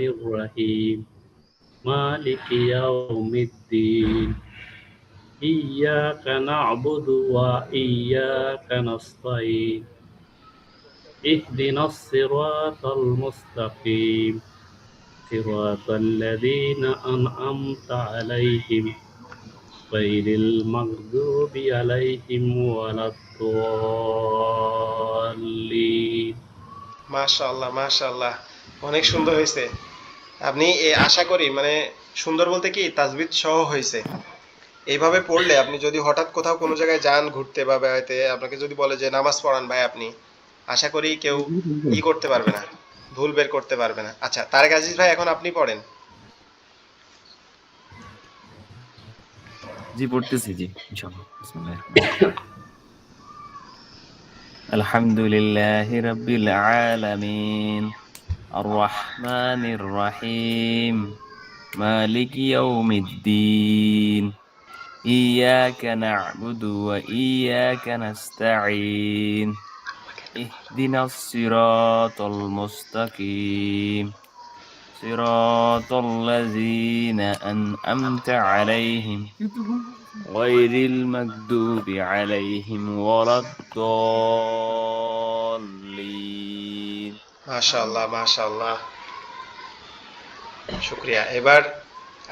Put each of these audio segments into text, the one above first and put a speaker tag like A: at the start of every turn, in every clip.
A: الرحيم مالك يوم الدين إياك نعبد وإياك نستعين اهدنا الصراط المستقيم صراط الذين أنعمت عليهم غير المغضوب عليهم ولا الضالين
B: মাশাআল্লাহ মাশাআল্লাহ, অনেক সুন্দর হয়েছে। আপনি আশা করি মানে সুন্দর বলতে কি তাজবিদ সহ হয়েছে। এইভাবে পড়লে আপনি যদি হঠাৎ কোথাও কোনো জায়গায় যান ঘুরতে বা বেড়াইতে, আপনাকে যদি বলে যে নামাজ পড়ান ভাই আপনি, আশা করি কেউ করতে পারবে না, ভুল বের করতে পারবে না। আচ্ছা তারেক আজিজ ভাই, এখন আপনি পড়েন।
C: জি পড়তেছি, জি ইনশাআল্লাহ। বিসমিল্লাহির রহমানির রহিম। আলহামদুলিল্লাহি রাব্বিল আলামিন আর রহমানির রহিম মালিকি ইয়াউমিদ্দিন ইয়াকা না'বুদু ওয়া ইয়াকা নাস্তাঈন ইহদিনাস সিরাতাল মুস্তাকিম সিরাতাল লাযীনা আন'আমতা আলাইহিম غير المغضوب عليهم ولا الضالين।
B: মাশাআল্লাহ মাশাআল্লাহ, শুকরিয়া। এবার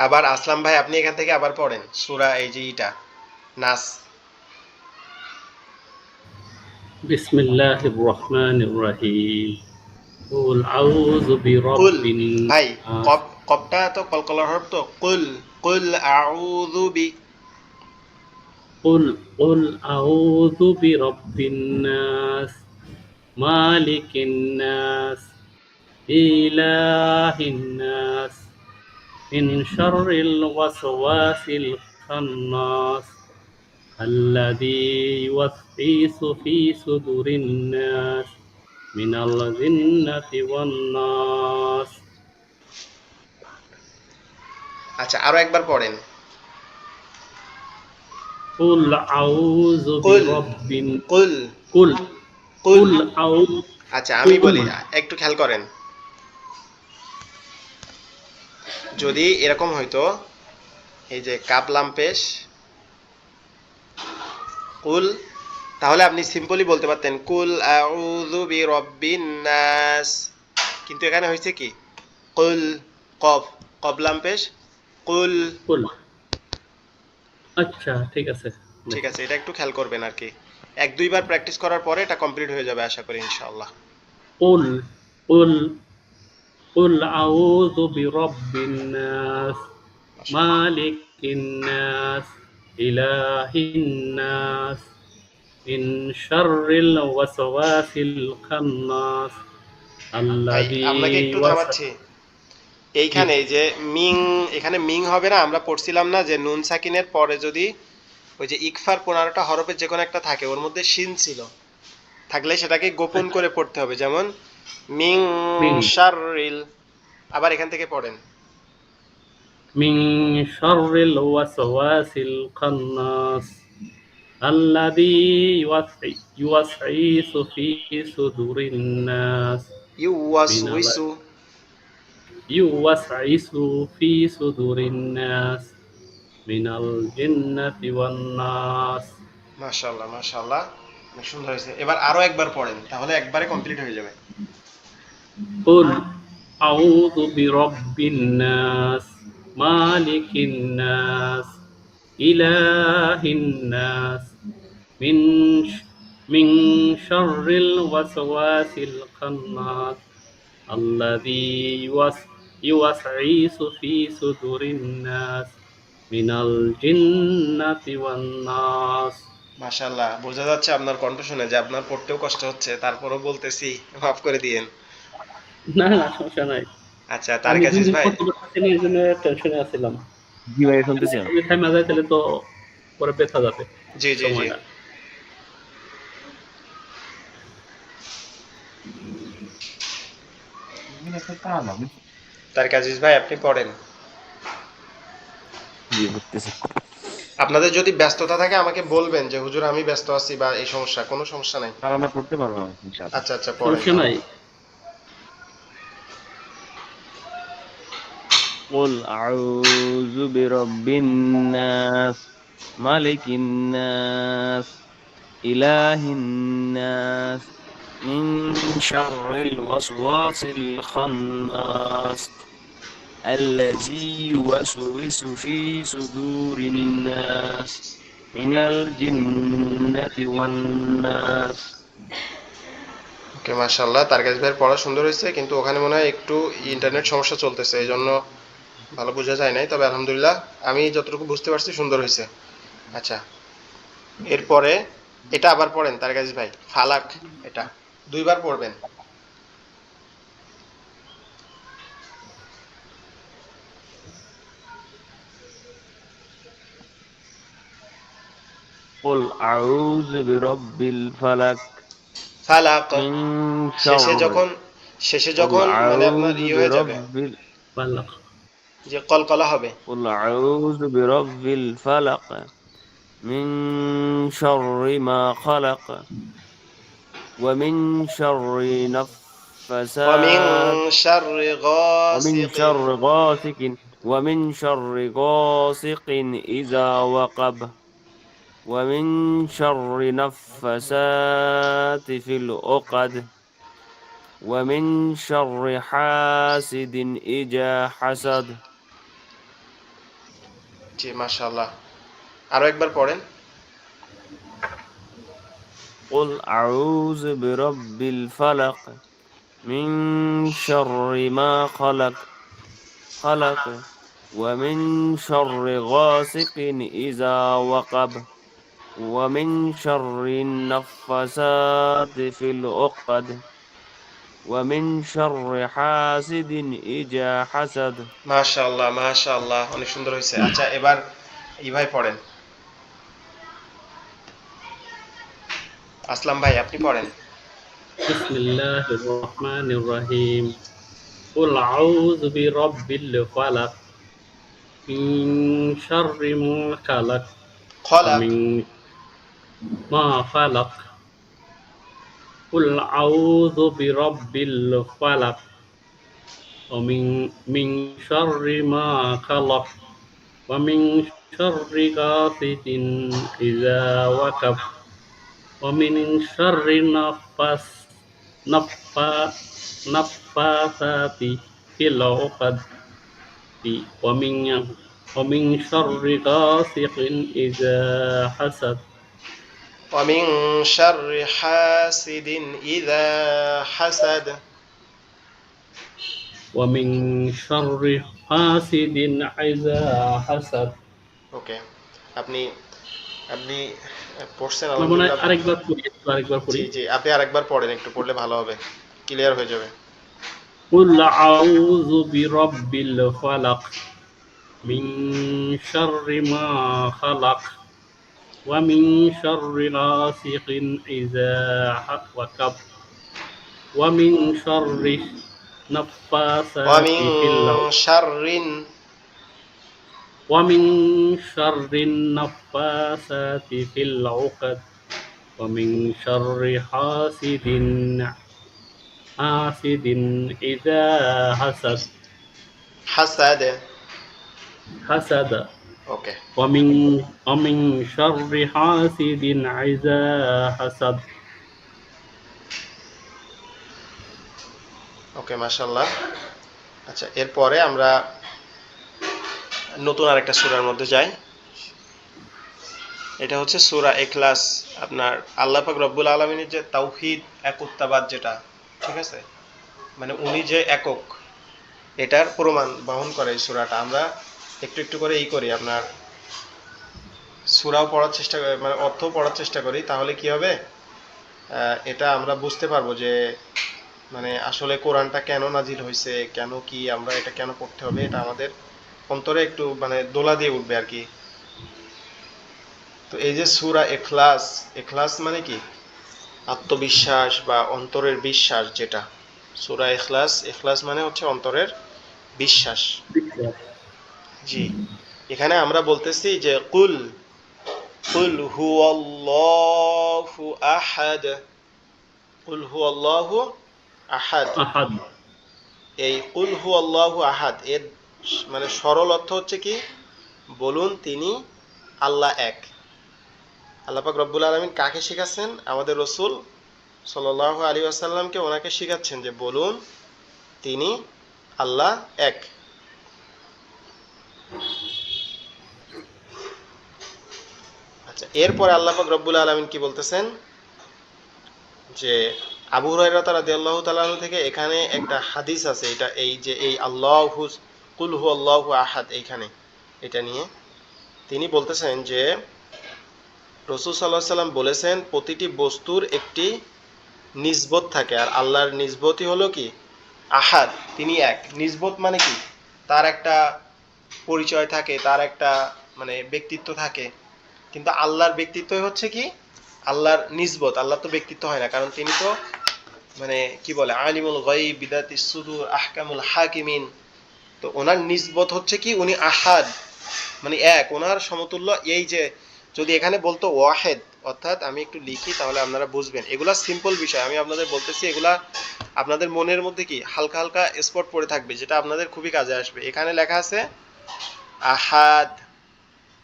B: আবার আসলাম ভাই, আপনি এখান থেকে আবার পড়েন সূরা এই যে ইটা নাস।
A: بسم الله الرحمن الرحيم قل أعوذ
B: কুল
A: برب
B: ভাই,
A: الناس
B: কপটা তো কলকলার হরফ তো। কুল কুল আউযু বি।
A: قل أعوذ برب الناس مالك الناس إله الناس من شر الوسواس الخناس الذي يوسوس في صدور الناس من الجنة والناس
B: আচ্ছা আরো একবার পড়েন।
A: قل أعوذ
B: কুল
A: برب
B: কুল
A: قل
B: কুল
A: قل أعوذ
B: আচ্ছা আমি বলি,
A: قل
B: একটু খেয়াল করেন। যদি এরকম হইতো, এই যে কাবলাম পেশ কুল, তাহলে আপনি সিম্পলি বলতে পারতেন কুল আউযু বিরাব্বিন নাস। কিন্তু এখানে হয়েছে কি কুল, কফ, কবলাম পেশ কুল।
A: قل আচ্ছা ঠিক আছে
B: ঠিক আছে, এটা একটু খেয়াল করবেন আর কি। এক দুইবার প্র্যাকটিস করার পরে এটা কমপ্লিট হয়ে যাবে আশা করি ইনশাআল্লাহ।
A: قل قل قل أعوذ برب الناس مالك الناس إله الناس من شر الوسواس الخناس
B: ভাই
A: الذي
B: আপনাকে একটু থামাচ্ছি। এইখানে এই যে মিং, এখানে মিং হবে না, আমরা পড়ছিলাম না যে নুন সাকিনের পরে যদি ওই যে ইকফার 15টা হরফের যে কোনো একটা থাকে, ওর মধ্যে শিন ছিল, থাকলে সেটাকে গোপন করে পড়তে হবে, যেমন মিং
A: من
B: শাররিল। আবার এখান থেকে পড়েন।
A: من شر الوسواس الخناس الذي يوسوس في صدور الناس من
B: ইউওয়াসউইসু।
A: يوسوس في صدور الناس من الجنة والناس
B: মাশাআল্লাহ মাশাআল্লাহ, অনেক সুন্দর হয়েছে। এবার আরো একবার পড়েন, তাহলে একবারে কমপ্লিট হয়ে যাবে।
A: قل أعوذ برب الناس مالك الناس إله الناس من من شر الوسواس الخناس الذي يوسوس في صدور الناس من الجنة والناس
B: মাশাআল্লাহ, বোঝা যাচ্ছে আপনার কণ্ঠ শুনে যে আপনার পড়তেও কষ্ট হচ্ছে, তারপরও বলতেছি, মাফ করে দিয়েন।
A: না না সমস্যা নাই
B: আচ্ছা
A: আমি
B: তারেক
A: দুই
B: আজিজ
A: দিন
B: ভাই।
A: পড়তে পারতেছি না এই জন্য টেনশনে আছিলাম
C: জি ভাই শুনতেছি আমি।
A: যদি থাইমা যায় তাহলে তো পরে ব্যথা যাবে
B: জি জি জি।
A: সময়টা
B: তারেক আজিজ ভাই আপনি পড়েন।
C: জি পড়তেছি।
B: আপনাদের যদি ব্যস্ততা থাকে আমাকে বলবেন যে হুজুর আমি ব্যস্ত আছি বা এই সমস্যা, কোনো সমস্যা নাই।
C: আর আমরা পড়তে পারবো ইনশাআল্লাহ।
B: আচ্ছা আচ্ছা পড়েন
A: সমস্যা
B: তাহলে।
A: নাই
C: قل أعوذ برب الناس ملك الناس إله الناس من شر الوسواس الخناس الذي يوسوس في صدور الناس من الجنة والناس
B: ওকে, মাশাআল্লাহ, তার কাছে ভাইয়ের পড়া সুন্দর হয়েছে, কিন্তু ওখানে মনে হয় একটু ইন্টারনেট সমস্যা চলতেছে, এই জন্য ভালো বোঝা যায় নাই। তবে আলহামদুলিল্লাহ আমি যতটুকু বুঝতে পারছি সুন্দর হয়েছে। আচ্ছা, এরপরে এটা আবার পড়েন তার কাছে ভাই, ফালাক, এটা দুইবার পড়বেন।
C: قل أعوذ برب الفلك
B: ফালাক,
C: من
B: শেষে
C: شر
B: যখন শেষে
C: قل
B: যখন মানে আপনার
C: أعوذ
B: হয়ে যাবে,
C: برب
A: ফালাক।
B: যে কলকলা হবে।
C: قل أعوذ برب الفلق من شر ما خلق ومن شر
B: ومن
C: نفسات
B: شر
C: ومن
B: غاسق
C: شر غاسق ومن شر غاسق إذا وقب ومن شر نفسات في العقد ومن شر حاسد إذا حسد
B: জি মাশাআল্লাহ, আরো একবার পড়েন।
C: قل أعوذ برب الفلق من شر ما خلق ومن شر غاسق إذا وقب ومن شر النفاسات في العقد ومن شر حاسد إذا حسد
B: মাশাআল্লাহ মাশাআল্লাহ, অনেক সুন্দর হয়েছে। আচ্ছা, এবার ই ভাই পড়েন, আসলাম ভাই আপনি পড়েন।
A: বিসমিল্লাহির রহমানির রহিম। কুল আউযু বিরাব্বিল ফালাক মিন শাররি মা খালাক ওয়া
B: খলাক,
A: মিন মা ফালাক। কুল আউযু বিরাব্বিল ফালাক ওয়া মিন শাররি মা খালাক ওয়া মিন শাররি গাসিকিন ইযা ওয়াকাব ওয়া মিন শাররি নাফফা নাফফাসাতি ফিল উকাদ ومن شر غاسق إذا حسد
B: ومن شر حاسد إذا حسد
A: ومن شر حاسد إذا حسد
B: ওকে, আপনি আপনি পড়ছেন
A: আমার মনে হয়
B: আলহামদুলিল্লাহ।
A: আরেকবার
B: জি
A: পড়ি।
B: জি, আপনি আরেকবার পড়েন, একটু পড়লে ভালো হবে, ক্লিয়ার হয়ে যাবে।
A: قل أعوذ برب الفلق من شر ما خلق ومن شر غاسق إذا وقب ومن شر النفاثات
B: ومن
A: في العقد
B: شر
A: ومن شر النفاثات في العقد ومن شر حاسد إذا حسد
B: ওকে
A: ومن شر حاسد إذا حسد
B: ওকে, মাশাআল্লাহ। আচ্ছা, এরপরে আমরা নতুন আরেকটা সূরার মধ্যে যাই। এটা হচ্ছে সূরা ইখলাস। আপনার আল্লাহ পাক রব্বুল আলামিনের যে তাওহীদ, একত্ববাদ যেটা, ঠিক আছে, মানে উনি যে একক, এটার প্রমাণ বহন করে এই সূরাটা। আমরা একটু একটু করে করি, আপনার সূরাও পড়ার চেষ্টা করি, মানে অর্থ পড়ার চেষ্টা করি, তাহলে কি হবে, এটা আমরা বুঝতে পারবো যে মানে আসলে কোরআনটা কেন নাজিল হয়েছে, কেন কি আমরা এটা কেন পড়তে হবে, এটা আমাদের অন্তরে একটু মানে দোলা দিয়ে উঠবে আর কি। তো এই যে সূরা ইখলাস, ইখলাস মানে কি, আত্মবিশ্বাস বা অন্তরের বিশ্বাস যেটা। সূরা ইখলাস, ইখলাস মানে হচ্ছে অন্তরের বিশ্বাস। জি, এখানে আমরা বলতেছি যে কুল কুল হুয়াল্লাহু আহাদ, কুল হুয়াল্লাহু আহাদ।
A: أحد
B: এই কুল হুয়াল্লাহু আহাদ এর মানে সরল অর্থ হচ্ছে কি, বলুন তিনি আল্লাহ এক। আল্লাহ পাক রব্বুল আলামিন কাকে শিখাচ্ছেন? আমাদের রসুল সাল্লাল্লাহু আলাইহি ওয়াসাল্লামকে, ওনাকে শিখাচ্ছেন যে বলুন তিনি আল্লাহ এক। আচ্ছা, এরপরে আল্লাহ পাক রব্বুল আলামিন কি বলতেছেন যে আবু হুরায়রা রাদিয়াল্লাহু তাআলা আনহু থেকে এখানে একটা হাদিস আছে, এটা এই যে এই আল্লাহু কুল হু আল্লাহু আহাদ, এইখানে এটা নিয়ে তিনি বলতেছেন যে রাসূল সাল্লাল্লাহু আলাইহি সাল্লাম বলেছেন প্রতিটি বস্তুর একটি নিসবত থাকে, আর আল্লাহর নিসবতই হলো কি আহাদ, তিনি এক। নিসবত মানে কি, তার একটা পরিচয় থাকে, তার একটা মানে ব্যক্তিত্ব থাকে, কিন্তু আল্লাহর ব্যক্তিত্বই হচ্ছে কি আল্লাহর নিসবত। আল্লাহ তো ব্যক্তিত্ব হয় না, কারণ তিনি তো মানে কি বলে আলিমুল গায়ব বিদাতিস সুদূর আহকামুল হাকিমিন। তো ওনার নিসবত হচ্ছে কি উনি আহাদ, মানে এক, ওনার সমতুল্য। এই যে যদি এখানে বলতো ওয়াহেদ, অর্থাৎ আমি একটু লিখি তাহলে আপনারা বুঝবেন, এগুলা সিম্পল বিষয় আমি আপনাদের বলতেছি, এগুলা আপনাদের মনের মধ্যে কি হালকা হালকা স্পট পড়ে থাকবে, যেটা আপনাদের খুবই কাজে আসবে। এখানে লেখা আছে আহাদ।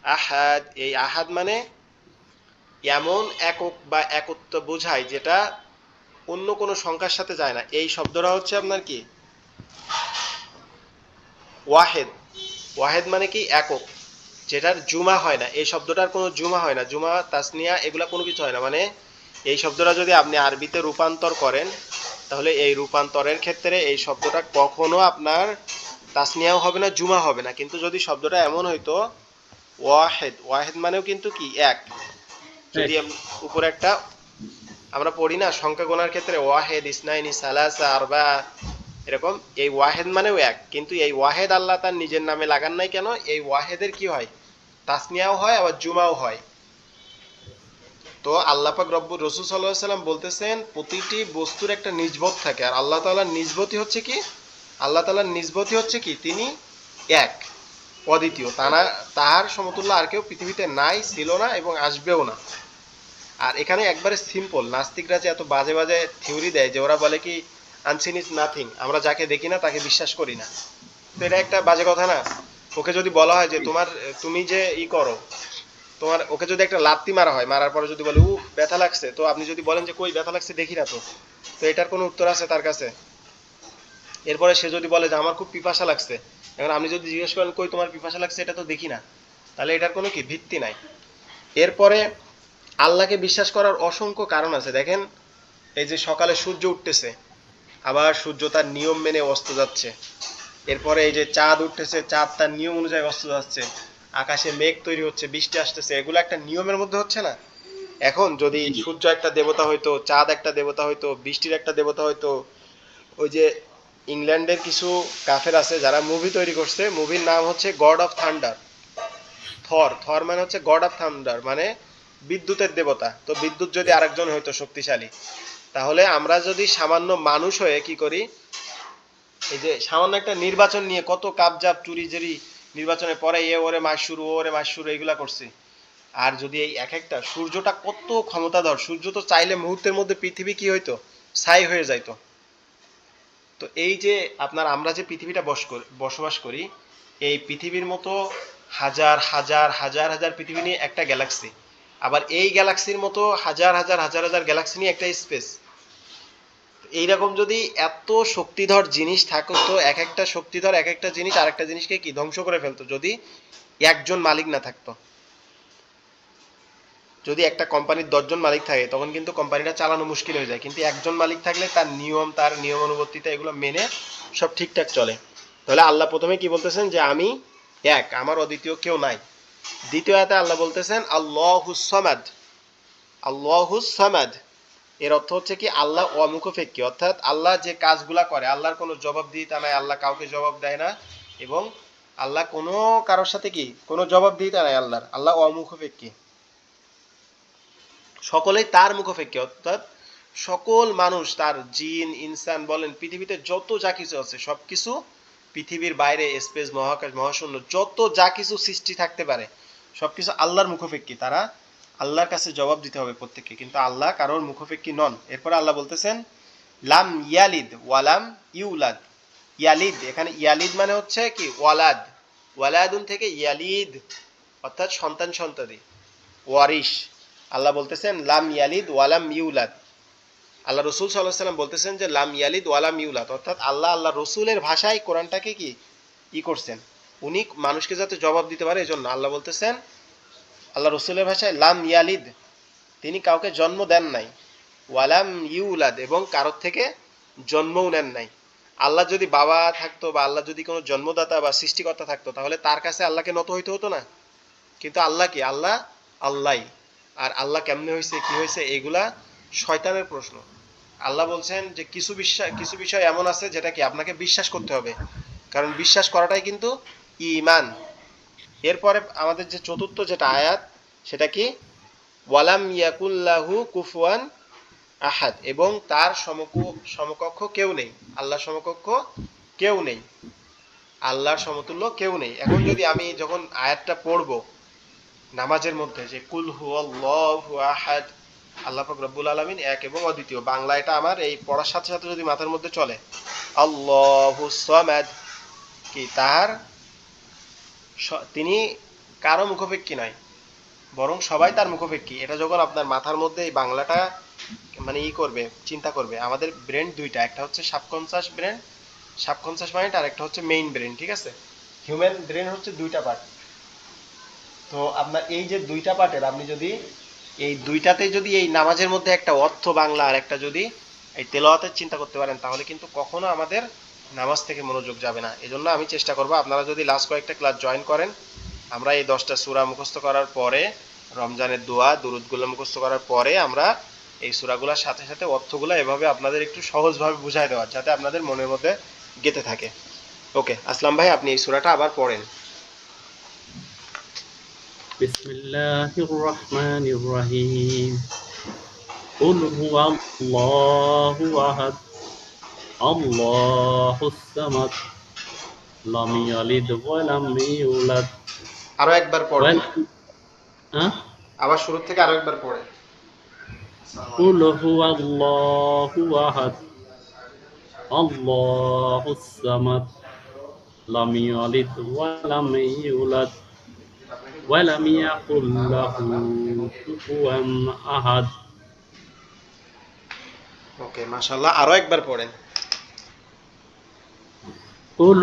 B: আহাদ, এই আহাদ মানে এমন একক বা একত্ব বোঝায় যেটা অন্য কোনো সংখ্যার সাথে যায় না। এই শব্দটা হচ্ছে আপনার কি ওয়াহেদ। ওয়াহেদ মানে কি একক, যেটার জুমা হয় না। এই শব্দটার কোনো জুমা হয় না, জুমা তাসনিয়া এগুলা কোনো কিছু হয় না। মানে এই শব্দটা যদি আপনি আরবিতে রূপান্তর করেন, তাহলে এই রূপান্তরের ক্ষেত্রে এই শব্দটা কখনো আপনার তাসনিয়াও হবে না, জুমা হবে না। কিন্তু যদি শব্দটা এমন হইতো ওয়াহেদ, ওয়াহেদ মানেও কিন্তু কি এক।
A: এক।
B: যদি উপরে একটা আমরা পড়ি না সংখ্যা গোনার ক্ষেত্রে ওয়াহেদ, ইসনাইনি, সালাসা, আরবা, এরকম এই ওয়াহেদ মানেও এক। কিন্তু এই ওয়াহেদ আল্লাহ তার নিজের নামে লাগান নাই কেন? এই ওয়াহেদের কি হয়, তাসনিয়াও হয় আবার জুমাও হয়। তো আল্লাহ পাক রব্বুর রাসূল সাল্লাল্লাহু আলাইহি সাল্লাম বলতেছেন প্রতিটি বস্তুর একটা নিজবত থাকে, আর আল্লাহ তাআলার নিজবতই হচ্ছে কি, আল্লাহ তাআলার নিজবতই হচ্ছে কি তিনি এক, অদ্বিতীয়। তাহার সমতুল্য আর কেউ পৃথিবীতে নাই, ছিল না এবং আসবেও না। আর এখানে একবারে সিম্পল, নাস্তিকরা যে এত বাজে বাজে থিওরি দেয়, যে ওরা বলে কি আনসিন ইজ নাথিং, আমরা যাকে দেখি না তাকে বিশ্বাস করি না। তো এটা একটা বাজে কথা না? ওকে যদি বলা হয় যে তুমি যে করো, তোমার ওকে যদি একটা লাত্তি মারা হয়, মারার পরে যদি বলে ব্যথা লাগছে, তো আপনি যদি বলেন যে কই ব্যথা লাগছে দেখি না, তো তো এটার কোনো উত্তর আছে তার কাছে? এরপরে সে যদি বলে যে আমার খুব পিপাসা লাগছে, এখন আপনি যদি জিজ্ঞেস করেন কই তোমার পিপাসা লাগছে, এটা তো দেখি না, তাহলে এটার কোনো কি ভিত্তি নাই। এরপরে আল্লাহকে বিশ্বাস করার অসংখ্য কারণ আছে। দেখেন এই যে সকালে সূর্য উঠতেছে, আবার সূর্য তার নিয়ম মেনে অস্ত যাচ্ছে। এরপরে এই যে চাঁদ উঠতেছে, চাঁদ তার নিয়ম অনুযায়ী অস্ত যাচ্ছে। আকাশে মেঘ তৈরি হচ্ছে, বৃষ্টি আসতেছে, এগুলো একটা নিয়মের মধ্যে হচ্ছে না? এখন যদি
A: জি।
B: সূর্য একটা দেবতা হইতো, চাঁদ একটা দেবতা হইতো, বৃষ্টির একটা দেবতা হইতো, ওই যে ইংল্যান্ডের কিছু কাফের আছে যারা মুভি তৈরি করছে, মুভির নাম হচ্ছে গড অফ থান্ডার, থর। থর মানে হচ্ছে গড অফ থান্ডার, মানে বিদ্যুতের দেবতা। তো বিদ্যুৎ যদি আরেকজন হইতো শক্তিশালী, তাহলে আমরা যদি সামান্য মানুষ হয়ে কি করি, এই যে সামান্য একটা নির্বাচন নিয়ে কত কাপজাপ চুরি জেরি, নির্বাচনের পরে এ ওরে মাস শুরু, ওরে মাস শুরু, এগুলা করছি। আর যদি এই এক একটা সূর্যটা কত ক্ষমতাধর, সূর্য তো চাইলে মুহূর্তের মধ্যে পৃথিবী কি হইতো, ছাই হয়ে যাইতো। তো এই যে আপনার আমরা যে পৃথিবীটা বসবাস করি, এই পৃথিবীর মতো হাজার হাজার হাজার হাজার পৃথিবী নিয়ে একটা গ্যালাক্সি, আবার এই গ্যালাক্সির মতো হাজার হাজার হাজার হাজার গ্যালাক্সি নিয়ে একটা স্পেস। এইরকম যদি এত শক্তিধর জিনিস থাকতো, এক একটা শক্তিধর এক একটা জিনিস আর একটা জিনিসকে কি ধ্বংস করে ফেলতো, যদি একজন মালিক না থাকতো। যদি একটা কোম্পানির 10 জন মালিক থাকে, তখন কিন্তু কোম্পানিটা চালানো মুশকিল হয়ে যায়। কিন্তু একজন মালিক থাকলে তার নিয়ম, তার নিয়ম অনুবর্তিতা এগুলো মেনে সব ঠিকঠাক চলে। তাহলে আল্লাহ প্রথমে কি বলতেছেন যে আমি এক, আমার অদ্বিতীয় কেউ নাই। দ্বিতীয় আয়াতে আল্লাহ বলতেছেন আল্লাহুস সামাদ। আল্লাহুস সামাদ এর অর্থ হচ্ছে কি আল্লাহ অমুখপেক্ষী, অর্থাৎ আল্লাহ যে কাজগুলা করে আল্লাহর কোনো জবাবদিহিতা নাই, আল্লাহ কাউকে জবাব দেয় না, এবং আল্লাহ কোনো কারোর সাথে কি কোনো জবাবদিহিতা নাই আল্লাহর। আল্লাহ অমুখপেক্ষী, সকলেই তার মুখাপেক্ষী, অর্থাৎ সকল মানুষ, তার জিন ইনসান বলেন, পৃথিবীতে যত যা কিছু আছে সবকিছু, পৃথিবীর বাইরে স্পেস, মহাকাশ, মহাশূন্য, যত যা কিছু সৃষ্টি থাকতে পারে সবকিছু আল্লাহর মুখাপেক্ষী। তারা আল্লাহর কাছে জবাব দিতে হবে প্রত্যেককে, কিন্তু আল্লাহ কারোর মুখাপেক্ষী নন। এরপরে আল্লাহ বলতেছেন লাম ইয়ালিদ ওয়ালাম ইউলাদ, ইয়ালিদ, এখানে ইয়ালিদ মানে হচ্ছে কি ওয়ালাদ, ওয়ালাদুন থেকে ইয়ালিদ অর্থাৎ সন্তান সন্ততি, ওয়ারিশ। আল্লাহ বলতেছেন লাম ইয়ালিদ ওয়ালাম ইউলাদ। আল্লাহ রসুল সাল্লাল্লাহু আলাইহি ওয়াসাল্লাম বলতেছেন যে লাম ইয়ালিদ ওয়ালাম ইউলাদ, অর্থাৎ আল্লাহ রসুলের ভাষায় কোরআনটাকে কি করছেন, উনি মানুষকে যাতে জবাব দিতে পারে এজন্য আল্লাহ বলতেছেন আল্লাহ রসুলের ভাষায় লাম ইয়ালিদ, তিনি কাউকে জন্ম দেন নাই, ওয়ালাম ইউলাদ এবং কারোর থেকে জন্মও নেন নাই। আল্লাহ যদি বাবা থাকতো বা আল্লাহ যদি কোনো জন্মদাতা বা সৃষ্টিকর্তা থাকতো তাহলে তার কাছে আল্লাহকে নত হইতে হতো না। কিন্তু আল্লাহ কি, আল্লাহ আল্লাহই। আর আল্লাহ কেমনে হয়েছে কি হয়েছে এগুলা শয়তানের প্রশ্ন। আল্লাহ বলছেন যে কিছু বিষয় এমন আছে যেটা কি আপনাকে বিশ্বাস করতে হবে, কারণ বিশ্বাস করাটাই কিন্তু ঈমান। এরপরে আমাদের যে চতুর্থ যেটা আয়াত সেটা কি, ওয়ালাম ইয়াকুল্লাহু কুফুয়ান আহাদ, এবং তার সমকক্ষ কেউ নেই, আল্লাহর সমকক্ষ কেউ নেই, আল্লাহর সমতুল্য কেউ নেই। এখন যদি আমি যখন আয়াতটা পড়ব নামাজের মধ্যে যে কুল হুয়াল্লাহু আহাদ, আল্লাহ পাক রব্বুল আলামিন এক এবং অদ্বিতীয়, বাংলা এটা আমার এই পড়ার সাথে সাথে যদি মাথার মধ্যে চলে আল্লাহুস সামাদ, কি তার তিনি কারো মুখাপেক্ষী নয় বরং সবাই তার মুখাপেক্ষী, এটা যখন আপনার মাথার মধ্যে এই বাংলাটা মানে করবে, চিন্তা করবে। আমাদের ব্রেন দুইটা, একটা হচ্ছে সাবকনসিয়াস ব্রেন, সাবকনসিয়াস মাইন্ড, আর একটা হচ্ছে মেইন ব্রেন, ঠিক আছে? হিউম্যান ব্রেন হচ্ছে দুইটা পার্ট। তো আপনার এই যে দুইটা পার্টের আপনি যদি এই দুইটাতে যদি এই নামাজের মধ্যে একটা অর্থ বাংলা আর একটা যদি এই তেলাওয়াতের চিন্তা করতে পারেন তাহলে কিন্তু কখনো আমাদের নামাজ থেকে মনোযোগ যাবে না। এজন্য আমি চেষ্টা করব আপনারা যদি লাস্ট কয়েকটা ক্লাস জয়েন করেন, আমরা এই 10টা সূরা মুখস্থ করার পরে, রমজানের দোয়া দুরুদগুলো মুখস্থ করার পরে আমরা এই সূরাগুলোর সাথে সাথে অর্থগুলো এভাবে আপনাদের একটু সহজভাবে বুঝাই দেওয়ার, যাতে আপনাদের মনের মধ্যে গেঁথে থাকে। ওকে, আসলাম ভাই আপনি এই সূরাটা আবার পড়েন।
A: বিসমিল্লাহির রহমানির রহিম। কুল হুয়াল্লাহু আহাদ, আল্লাহুস সামাদ, লাম ইয়ালিদ ওয়া লাম ইউলাদ
B: আরো একবার পড়েন,
A: হ্যাঁ,
B: আবার শুরু থেকে আরো একবার পড়েন।
A: কুল হুয়াল্লাহু আহাদ, আল্লাহুস সামাদ, লাম ইয়ালিদ ওয়া লাম ইউলাদ ওয়া লাম ইয়াকুল লাহু কুফুয়ান আহাদ।
B: ওকে, মাশাআল্লাহ, আরো একবার পড়েন।
A: কুল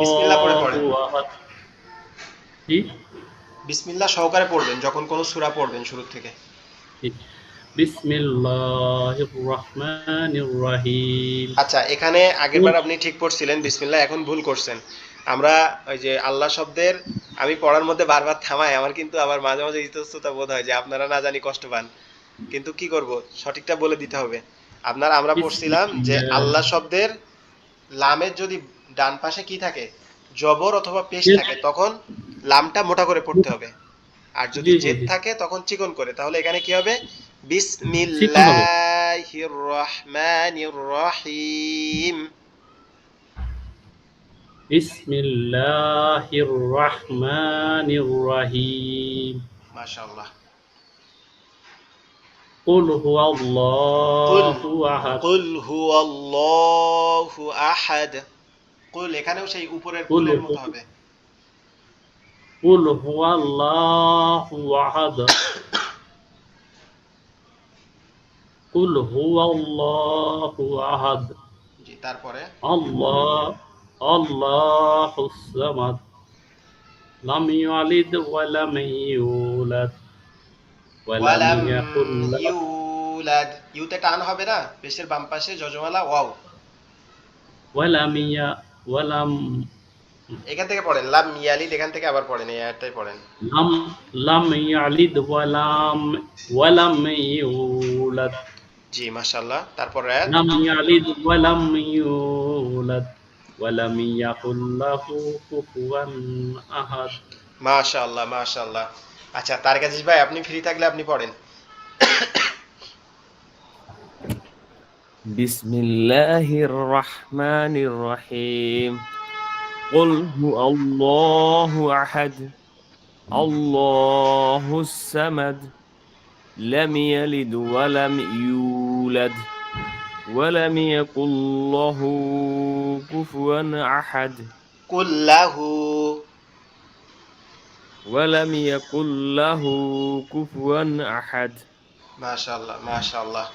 B: বিসমিল্লাহ পড়ে
A: হুয়াল্লাহু
B: পড়েন,
A: আহাদ। জি
B: বিসমিল্লাহ সহকারে পড়বেন যখন কোন সূরা পড়বেন শুরু থেকে।
A: জি। বিসমিল্লাহির রহমানির রহিম।
B: আচ্ছা, এখানে আগেরবার আপনি ঠিক পড়ছিলেন বিসমিল্লাহ, এখন ভুল করছেন। আমরা ওই যে আল্লাহ শব্দের আমি পড়ার মধ্যে বারবার থামাই, আমার কিন্তু আবার মাঝে মাঝে ইতস্ততা বোধ হয় যে আপনারা না জানি কষ্ট পান, কিন্তু কি করব, সঠিকটা বলে দিতে হবে। আমরা পড়ছিলাম যে আল্লাহ শব্দের লামের যদি ডান পাশে কি থাকে, জবর অথবা পেশ থাকে, তখন লামটা মোটা করে পড়তে হবে, আর যদি
A: জি জি
B: জেদ
A: জি,
B: থাকে তখন চিকন করে। তাহলে এখানে কি হবে,
A: চিকন হবে।
B: বিসমিল্লাহির রহমানির রহিম।
A: বিসমিল্লাহির রহমানির রহিম।
B: মাশাআল্লাহ।
A: কুল
B: কুল
A: হুয়াল্লাহু আহাদ।
B: কুল হুয়াল্লাহু আহাদ, কুল এখানেও সেই উপরের
A: কুল
B: কুলের মতো হবে।
A: কুল হুয়াল্লাহু আহাদ। কুল হুয়াল্লাহু আহাদ,
B: জি, তারপরে
A: আল্লাহ আল্লাহুস সামাদ, লাম ইয়ালিদ ওয়া লাম ইউলাদ ওয়া লাম
B: ওয়ালাম
A: ইয়াকুল লাহু।
B: ইউলাদ, ইউতে টান হবে না, পেশের বাম পাশে যজমালা ওয়াও।
A: ওয়া লাম ইয়া ওয়া লাম
B: এখান থেকে পড়েন লাম ইয়ালিদ, এখান থেকে আবার পড়েন, এই আয়াতটাই পড়েন।
A: লাম লাম ইয়ালিদ ওয়া লাম ইউলাদ।
B: জি, মাশাআল্লাহ, তারপর আয়াত।
A: লাম ইয়ালিদ ওয়া লাম ইউলাদ ওয়া লাম ইয়াকুল লাহু কুফুয়ান আহাদ।
B: মাশাআল্লাহ মাশাআল্লাহ। আচ্ছা, তার কাছে ভাই আপনি ফ্রি থাকলে আপনি পড়েন।
C: بسم الله الرحمن الرحيم قل هو الله أحد الله الصمد لم يلد ولم يولد ولم يكن له كفوا أحد
B: কুল্লাহু।
C: ولم يكن له كفوا أحد
B: মাশাআল্লাহ মাশাআল্লাহ।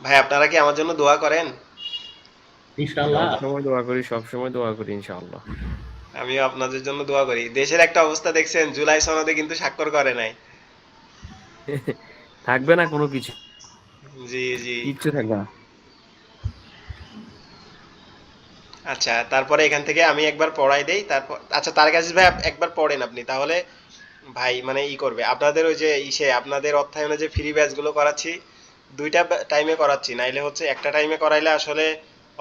B: ভাই আপনারা কি আমার জন্য দোয়া করেন?
A: ইনশাআল্লাহ।
C: সব সময় দোয়া করি, সব সময় দোয়া করি ইনশাআল্লাহ।
B: আমিও আপনাদের জন্য দোয়া করি। দেশের একটা অবস্থা দেখছেন, জুলাই সনদে কিন্তু স্বাক্ষর করে নাই।
C: থাকবে না কোনো কিছু,
B: জি জি।
C: কিচ্ছু থাকবে না।
B: আচ্ছা তারপরে এখান থেকে আমি একবার পড়াই দেই, তারপর আচ্ছা তার কাছে ভাই একবার পড়েন আপনি, তাহলে ভাই মানে ই করবে আপনাদের ওই যে ইসে আপনাদের অর্থায়নে যে ফ্রি ব্যাচ গুলো করাচ্ছি, দুইটা টাইমে করাচ্ছি, নাইলে হচ্ছে একটা টাইমে করাইলে আসলে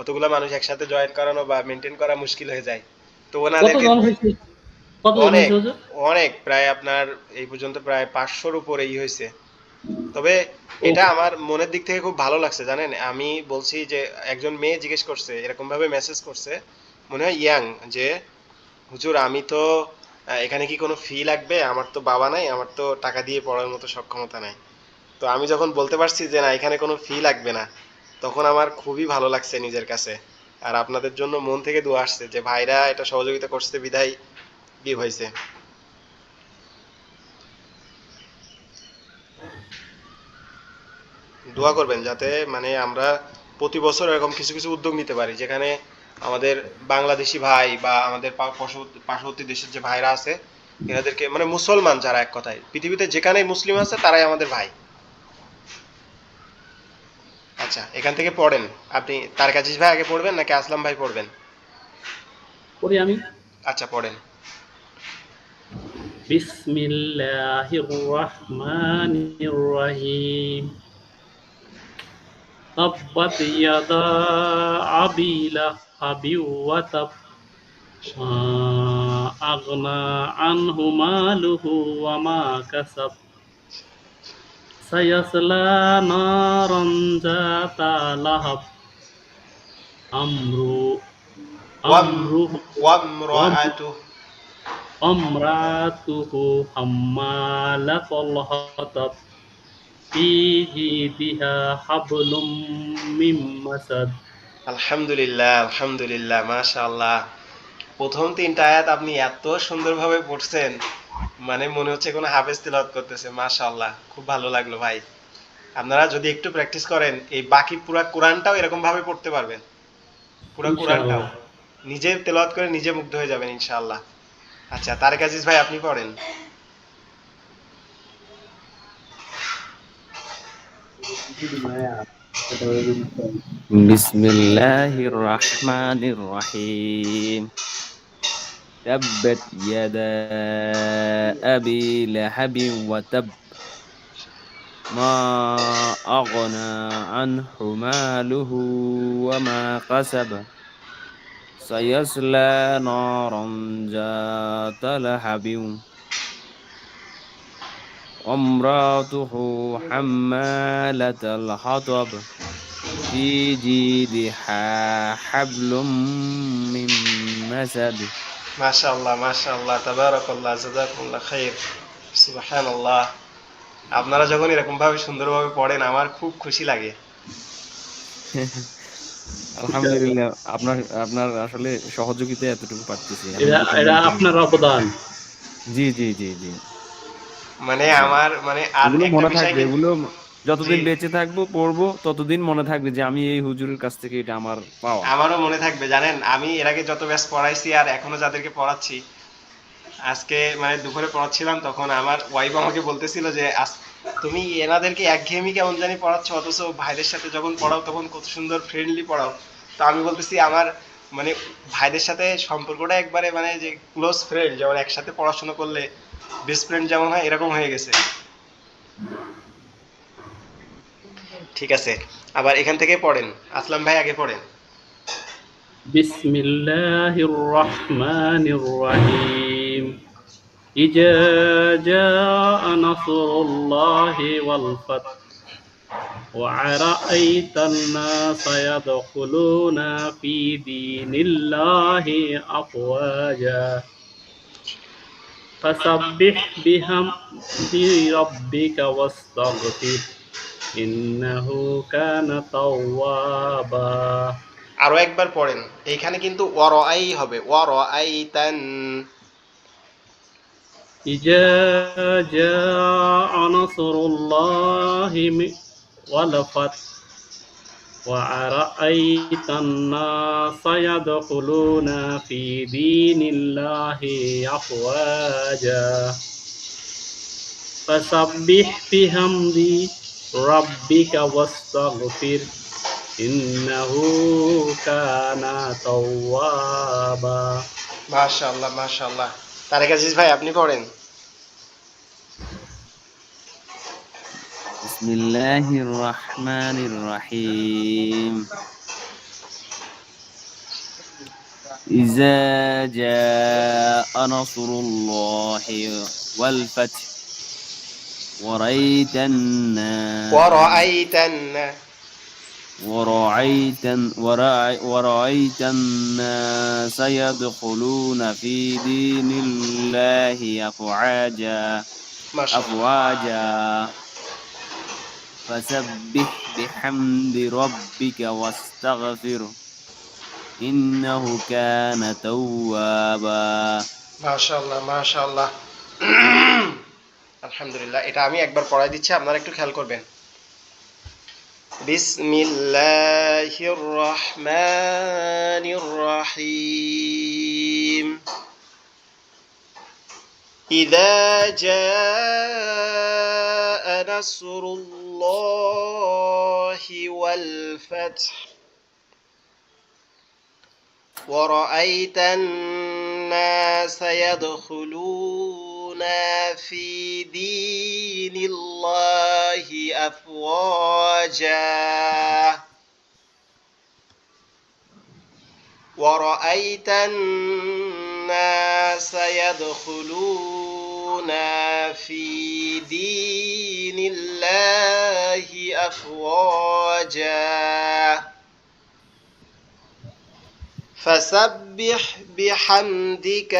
B: অতগুলা মানুষ একসাথে জয়েন করানো বা মেনটেন করা মুশকিল হয়ে যায়। তো ওনাদেরকে
A: কতজন হয়েছে? কতজন
B: অনেক
A: হয়েছে হুজুর?
B: অনেক প্রায় আপনার এই পর্যন্ত প্রায় 500-র উপরেই হয়েছে। তবে
A: ও,
B: এটা আমার মনের দিক থেকে খুব ভালো লাগছে জানেন। আমি বলছি যে একজন মেয়ে জিজ্ঞেস করছে, এরকম ভাবে মেসেজ করছে, মনে হয় ইয়াং, যে হুজুর আমি তো এখানে কি কোনো ফি লাগবে, আমার তো বাবা নাই, আমার তো টাকা দিয়ে পড়ার মতো সক্ষমতা নাই। তো আমি যখন বলতে পারছি যে না এখানে কোনো ফি লাগবে না, তখন আমার খুবই ভালো লাগছে নিজের কাছে। আর আপনাদের জন্য মন থেকে দোয়া আসছে যে ভাইরা এটা সহযোগিতা করছে বিধায় কি হয়েছে। দোয়া করবেন যাতে মানে আমরা প্রতি বছর এরকম কিছু কিছু উদ্যোগ নিতে পারি, যেখানে আমাদের বাংলাদেশি ভাই বা আমাদের পার্শ্ববর্তী দেশের যে ভাইরা আছে, এনাদেরকে মানে মুসলমান যারা, এক কথায় পৃথিবীতে যেখানেই মুসলিম আছে তারাই আমাদের ভাই। আচ্ছা এখান থেকে পড়েন। আপনি তার কাছে ভাই আগে পড়বেন নাকি আসলাম ভাই পড়বেন?
A: পড়ি আমি।
B: আচ্ছা পড়েন।
A: বিসমিল্লাহির রহমানির রহিম। তাব্বাত ইয়াদা আবি লাহাবি ওয়া তাব, মা আগনা আনহু মালুহু ওয়া মা কাসাব, সায়াসলা নারান যাতা লাহাব, আমরু
B: ওয়াম
A: আমরুহু
B: ওয়ামরাআতু।
A: আমরাতুহু হাম্মালাতাল হাতাব, ফি জিদিহা হাবলুম মিন মাসাদ।
B: আলহামদুলিল্লাহ আলহামদুলিল্লাহ মাশাআল্লাহ। প্রথম তিনটা আয়াত আপনি এত সুন্দরভাবে পড়ছেন, মানে মনে হচ্ছে কোনো হাফেজ তিলাওয়াত করতেছে। মাশাআল্লাহ, খুব ভালো লাগলো ভাই। আপনারা যদি একটু প্র্যাকটিস করেন, এই বাকি পুরা কোরআনটাও এরকম ভাবে পড়তে পারবেন। পুরা কোরআনটাও
A: ইনশাআল্লাহ।
B: নিজে তেলাওয়াত করে নিজে মুগ্ধ হয়ে যাবেন ইনশাআল্লাহ। আচ্ছা তারেক আজিজ ভাই আপনি পড়েন।
C: بسم الله الرحمن الرحيم تبت يدا أبي لهب وتب ما أغنى عنه ماله وما كسب سيصلى نارا ذات لهب وامرأته حمالة الحطب في جيدها حبل من مسد
B: মাশাআল্লাহ মাশাআল্লাহ তাবারাকাল্লাহ জাযাকুমুল্লাহ খাইর। সুবহানাল্লাহ। আপনারা যখন এরকম ভাবে সুন্দরভাবে পড়েন আমার খুব খুশি লাগে।
A: ইনশাআল্লাহ।
C: আলহামদুলিল্লাহ, আপনার আপনার আসলে সহযোগিতায় এতটুকু পারতেছি, আমি
A: এরা
C: যদি
A: এরা
C: তেমন করি।
A: আপনার অবদান।
C: জি জি জি জি
B: মানে
C: জি,
B: আমার মানে আর
C: এগুলো
B: একটা
C: মনে
B: বিষয়
C: থাকবে,
B: কিন্তু
C: এগুলো
B: জি
C: যতদিন বেঁচে থাকবো পড়বো ততদিন মনে থাকবে যে আমি এই হুজুরের কাছ থেকে এটা আমার পাওয়া।
B: আমারও মনে থাকবে জানেন। আমি এর আগে যত ব্যাচ পড়াইছি আর এখনো যাদেরকে পড়াচ্ছি, আজকে মানে দুপুরে পড়াচ্ছিলাম তখন আমার ওয়াইফ আমাকে বলতেছিল যে তুমি এনাদেরকে একঘেয়েমি কেমন জানি পড়াচ্ছ, অথচ ভাইদের সাথে যখন পড়াও তখন কত সুন্দর ফ্রেন্ডলি পড়াও। তো আমি বলতেছি আমার মানে ভাইদের সাথে সম্পর্কটা একবারে মানে যে ক্লোজ ফ্রেন্ড, যেমন একসাথে পড়াশোনা করলে বেস্ট ফ্রেন্ড যেমন হয় এরকম হয়ে গেছে। ঠিক আছে, আবার এখান থেকে পড়েন। আসলাম ভাই আগে পড়েন।
A: বিসমিল্লাহির রহমানির রহিম। ইজা জাআ নাসরুল্লাহি ওয়াল ফাত, وَرَأَيْتَ النَّاسَ يَدْخُلُونَ فِي دِينِ اللَّهِ أَفْوَاجًا فَسَبِّحْ بِحَمْدِ رَبِّكَ وَاسْتَغْفِرْهُ ইন্নাহু কানা তাওয়াবা।
B: আরো একবার পড়েন, এইখানে কিন্তু ওয়ারাআই হবে, ওয়ারাআইতান।
A: ইজা জাআ নাসরুল্লাহি ওয়াল ফাত ورأيت الناس يدخلون في دين الله أفواجا فسبح بحمد ربك واستغفر إنه كان توابا.
B: মাশাআল্লাহ মাশাআল্লাহ। তারেক আজিজ ভাই আপনি পড়েন।
C: বিসমিল্লাহির রহমানির রহিম। ইজা জাআ নাসরুল্লাহি ওয়াল ফাth ورأيت الناس
B: ওয়ারাআইতান
C: ورأيت الناس يدخلون في دين الله
B: মাশাআল্লাহ
C: أفواجا فسبح بحمد ربك واستغفره إنه كان توابا.
B: মাশাআল্লাহ মাশাআল্লাহ। আলহামদুলিল্লাহ। এটা আমি একবার পড়াই দিচ্ছি, আপনারা একটু খেয়াল করবেন। বিসমিল্লাহির রহমানির রহিম। ইযা জাআ নাসরুল্লাহি ওয়াল ফাth ورأيت الناس يدخلون في دين الله أفواجا ورأيت الناس يدخلون في دين الله أفواجا فسبح بحمدك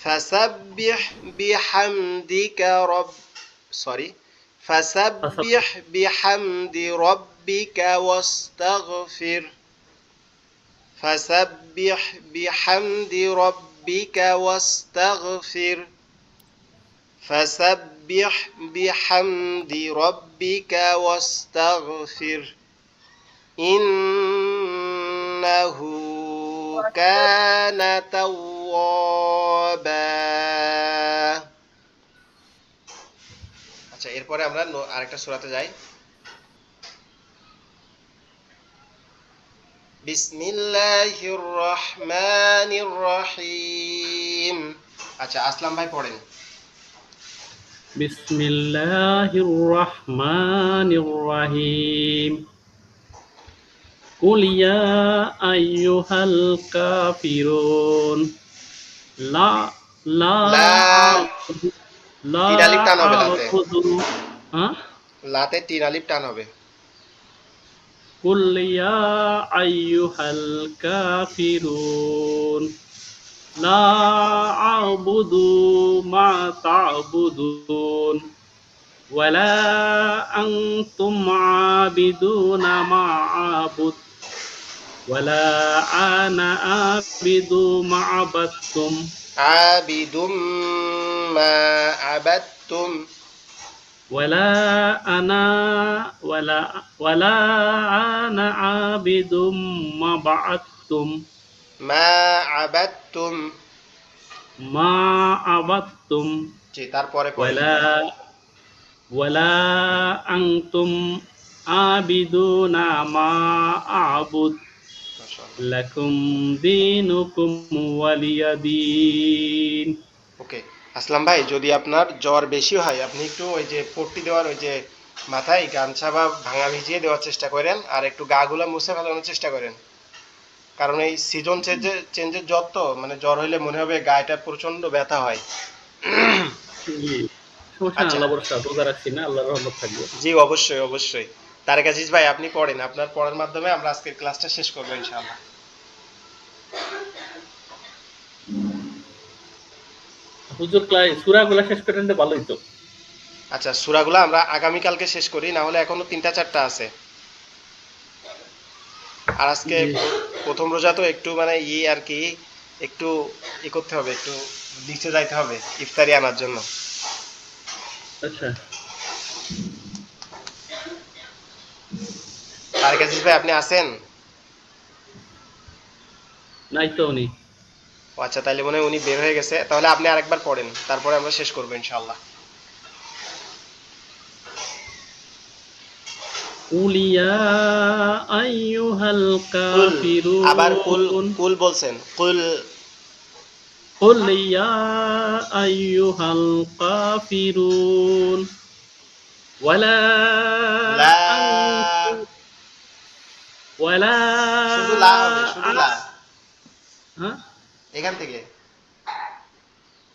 B: فسبح بحمدك فسبح بحمد ربك واستغفر فسبح بحمد ربك واستغفر فسبح بحمد ربك واستغفر إنه كان توابا. আচ্ছা, এরপরে আমরা আরেকটা সূরাতে যাই। বিসমিল্লাহির রহমানির রহিম। আচ্ছা, আসলাম ভাই পড়েন।
A: বিসমিল্লাহির রহমানির রহিম। قل يا أيها الكافرون لا لا
B: লা
A: أعبد لا
B: তিন আলিফ টান হবে লাতে,
A: أعبد ها
B: লাতে তিন আলিফ টান হবে।
A: قل يا أيها الكافرون لا أعبد ما تعبدون ولا أنتم عابدون ما أعبد ولا أنا عابد ما عبدتم
B: আবিদুম মা আবাদতুম
A: ولا أنا عابد ما بعدتم
B: মা আবাদতুম।
A: ما عبدتم
B: জি, তারপরে পড়েন।
A: ولا أنتم عابدون ما أعبد
B: মাশাআল্লাহ।
A: لكم دينكم ولي دين.
B: ওকে, আসলাম ভাই, যদি আপনার জ্বর বেশি হয় আপনি একটু ওই যে পট্টি দেওয়ার ওই যে মাথায় গামছা বা ভাঙা ভিজিয়ে দেওয়ার চেষ্টা করেন, আর একটু গাগুলা মুছে ফেলানোর চেষ্টা করেন। কারণ এই সিজন চেঞ্জের জ্বর তো, মানে জ্বর হইলে মনে হবে গায়েটা প্রচন্ড ব্যথা হয়।
A: জি, সমস্যা না,
B: আচ্ছা,
A: আল্লাহ ভরসা, রোজা রাখছি না, আল্লাহর রহমত থাকবে।
B: জি অবশ্যই অবশ্যই। তারেক আজিজ ভাই আপনি পড়েন, আপনার পড়ার মাধ্যমে আমরা আজকের ক্লাসটা শেষ করবো ইনশাআল্লাহ।
A: হুজুর ক্লাই সূরাগুলো শেষ করে নিতে ভালোই তো।
B: আচ্ছা, সূরাগুলো আমরা আগামী কালকে শেষ করি, না হলে এখনো 3টা 4টা আছে। আর আজকে
A: জি।
B: প্রথম রোজা তো একটু মানে আর কি, একটু করতে হবে, একটু নিচে যাইতে হবে ইফতারি আনার জন্য।
A: আচ্ছা।
B: তারেক আজিজ ভাই, আপনি আছেন?
A: নাই তো উনি।
B: ও আচ্ছা, তাইলে মনে হয় উনি বের হয়ে গেছে। তাহলে আপনি আরেকবার পড়েন, তারপরে আমরা শেষ করবো ইনশাআল্লাহ।
A: قُلْ يَا أَيُّهَا
B: কুল, আবার কুল,
A: الْكَافِرُونَ
B: কুল বলছেন, কুল।
A: قُلْ يَا أَيُّهَا الْكَافِرُونَ وَلَا
B: লা,
A: أَنْتُمْ وَلَا
B: শুধু লা হবে, শুধু লা,
A: হ্যাঁ
B: এখান থেকে।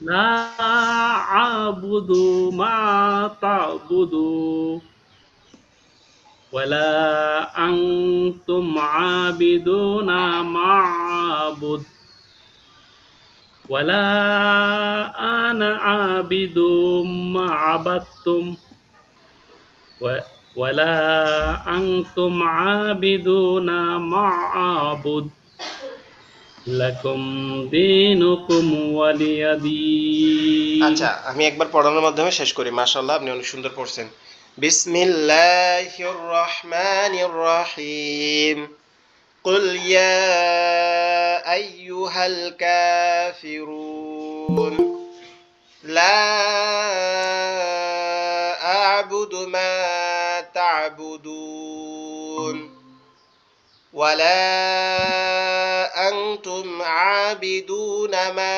A: لا أعبد ما تعبدون ولا أنتم عابدون ما أعبد ولا أنا عابد ما عبدتم ولا أنتم عابدون ما أعبد لكم دينكم ولي دين
B: আচ্ছা, আমি একবার পড়ানোর মাধ্যমে শেষ করি। মাশাআল্লাহ, আপনি অনেক সুন্দর পড়ছেন। বিসমিল্লাহির রহমানির রহিম। قل يا أيها الكافرون لا أعبد ما تعبدون ولا أنتم عابدون ما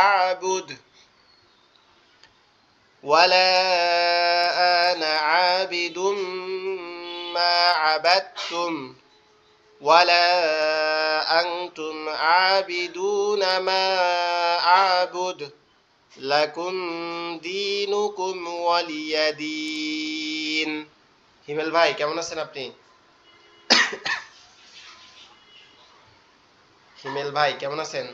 B: أعبد ولا أنا عابد ما عبدتم ولا أنتم عابدون ما أعبد لكم دينكم ولي دين। হিমেল ভাই, কেমন আছেন আপনি? হিমেল ভাই, কেমন আছেন?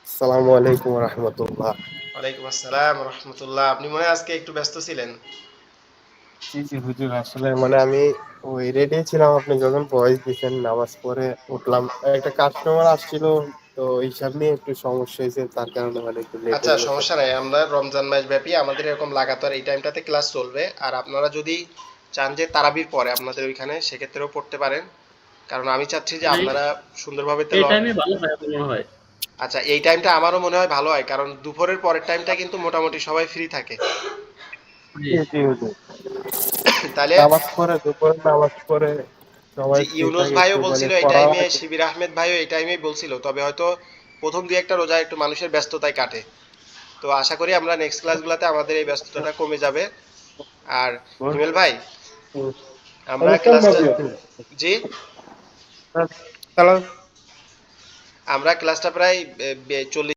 D: আসসালামু আলাইকুম রহমতুল্লাহ।
B: ওয়ালাইকুম আসসালাম রহমতুল্লাহ। আপনি মনে হয় আজকে একটু ব্যস্ত ছিলেন।
D: জি জি হুজুর, আসলে মানে আমি ওই রেডি ছিলাম, আপনি যখন ভয়েস দিছেন নামাজ পড়ে উঠলাম, একটা কাস্টমার আসছিল, তো হিসাব নিয়ে একটু সমস্যা হয়েছে, তার কারণে মানে একটু লেট
B: আচ্ছা,
D: হয়ে গেছে।
B: সমস্যা নাই। আমরা রমজান মাস ব্যাপী আমাদের এরকম লাগাতার এই টাইমটাতে ক্লাস চলবে। আর আপনারা যদি চান যে তারাবির পরে আপনাদের ওইখানে, সেক্ষেত্রেও পড়তে পারেন। কারণ আমি চাচ্ছি যে
A: এই
B: আপনারা সুন্দরভাবে
A: এই
B: তেলাওয়াত।
A: টাইমে ভালো হয় আমার মনে হয়।
B: আচ্ছা, এই টাইমটা আমারও মনে হয় ভালো হয়, কারণ দুপুরের পরের টাইমটা কিন্তু মোটামুটি সবাই ফ্রি থাকে।
A: জি।
D: জি জি হুজুর,
B: তাহলে
D: নামাজ পড়ে দুপুরে নামাজ পড়ে সবাই
B: যে
D: ফ্রি
B: ইউনুস
D: থাকে, একটু
B: ভাইও
D: মানে
B: বলছিল এই
D: পড়া
B: টাইমে,
D: হয়।
B: শিবির আহমেদ ভাইও এই টাইমেই বলছিল, তবে হয়তো প্রথম দুই একটা রোজা একটু মানুষের ব্যস্ততায় কাটে। তো আশা করি আমরা নেক্সট ক্লাসগুলোতে আমাদের এই ব্যস্ততাটা কমে যাবে। আর হিমেল ভাই, আমরা ক্লাসটা, জি,
D: তাহলে
B: আমরা ক্লাসটা প্রায় 40